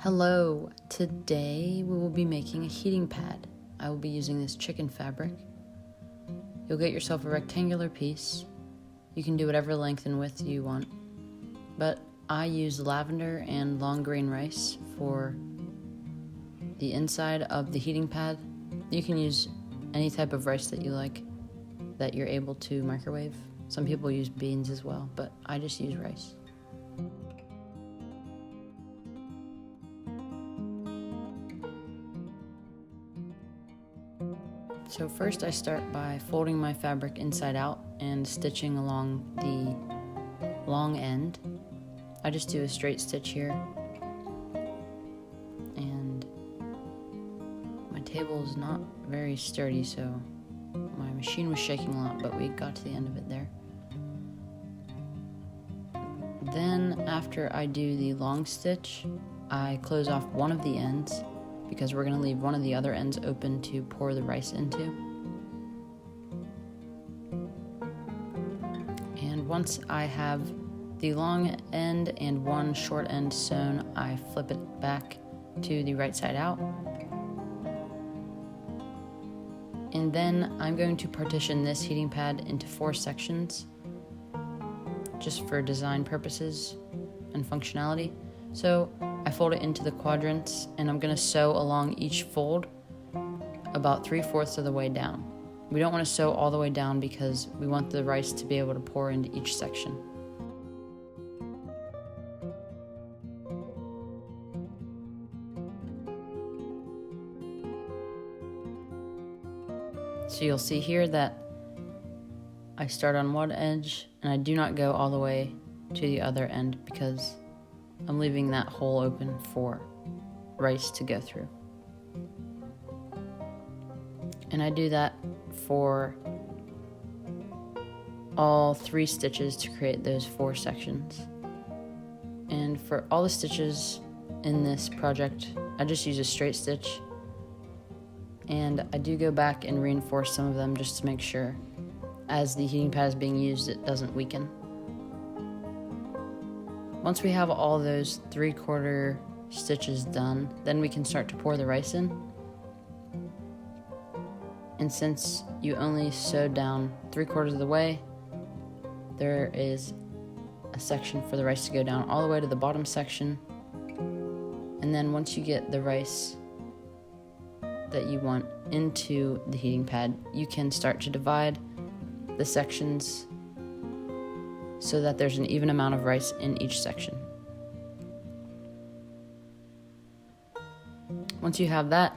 Hello, today we will be making a heating pad. I will be using this chicken fabric. You'll get yourself a rectangular piece. You can do whatever length and width you want, but I use lavender and long grain rice for the inside of the heating pad. You can use any type of rice that you like that you're able to microwave. Some people use beans as well, but I just use rice. So first I start by folding my fabric inside out and stitching along the long end. I just do a straight stitch here. And my table is not very sturdy, so my machine was shaking a lot, but we got to the end of it there. Then after I do the long stitch, I close off one of the ends because we're going to leave one of the other ends open to pour the rice into. And once I have the long end and one short end sewn, I flip it back to the right side out. And then I'm going to partition this heating pad into 4 sections, just for design purposes and functionality. So I fold it into the quadrants, and I'm going to sew along each fold about 3/4 of the way down. We don't want to sew all the way down because we want the rice to be able to pour into each section. So you'll see here that I start on one edge and I do not go all the way to the other end because I'm leaving that hole open for rice to go through. And I do that for all 3 stitches to create those 4 sections. And for all the stitches in this project, I just use a straight stitch. And I do go back and reinforce some of them just to make sure as the heating pad is being used, it doesn't weaken. Once we have all those 3/4 stitches done, then we can start to pour the rice in. And since you only sewed down 3/4 of the way, there is a section for the rice to go down all the way to the bottom section. And then once you get the rice that you want into the heating pad, you can start to divide the sections so that there's an even amount of rice in each section. Once you have that,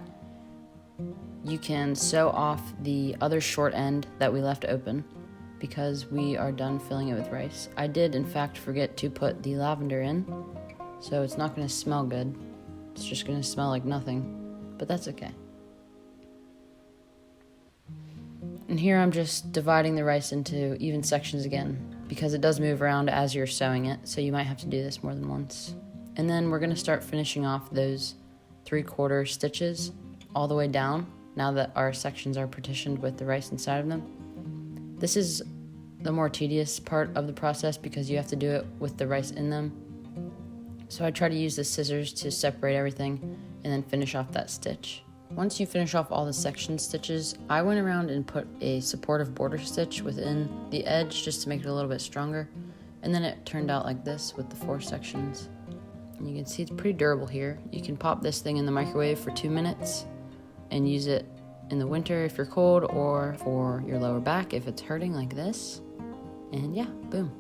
you can sew off the other short end that we left open because we are done filling it with rice. I did, in fact, forget to put the lavender in, so it's not going to smell good. It's just going to smell like nothing, but that's okay. And here I'm just dividing the rice into even sections again because it does move around as you're sewing it, so you might have to do this more than once. And then we're going to start finishing off those 3/4 stitches all the way down now that our sections are partitioned with the rice inside of them. This is the more tedious part of the process because you have to do it with the rice in them. So I try to use the scissors to separate everything and then finish off that stitch. Once you finish off all the section stitches, I went around and put a supportive border stitch within the edge just to make it a little bit stronger. And then it turned out like this with the 4 sections. And you can see it's pretty durable here. You can pop this thing in the microwave for 2 minutes and use it in the winter if you're cold or for your lower back if it's hurting like this. And yeah, boom.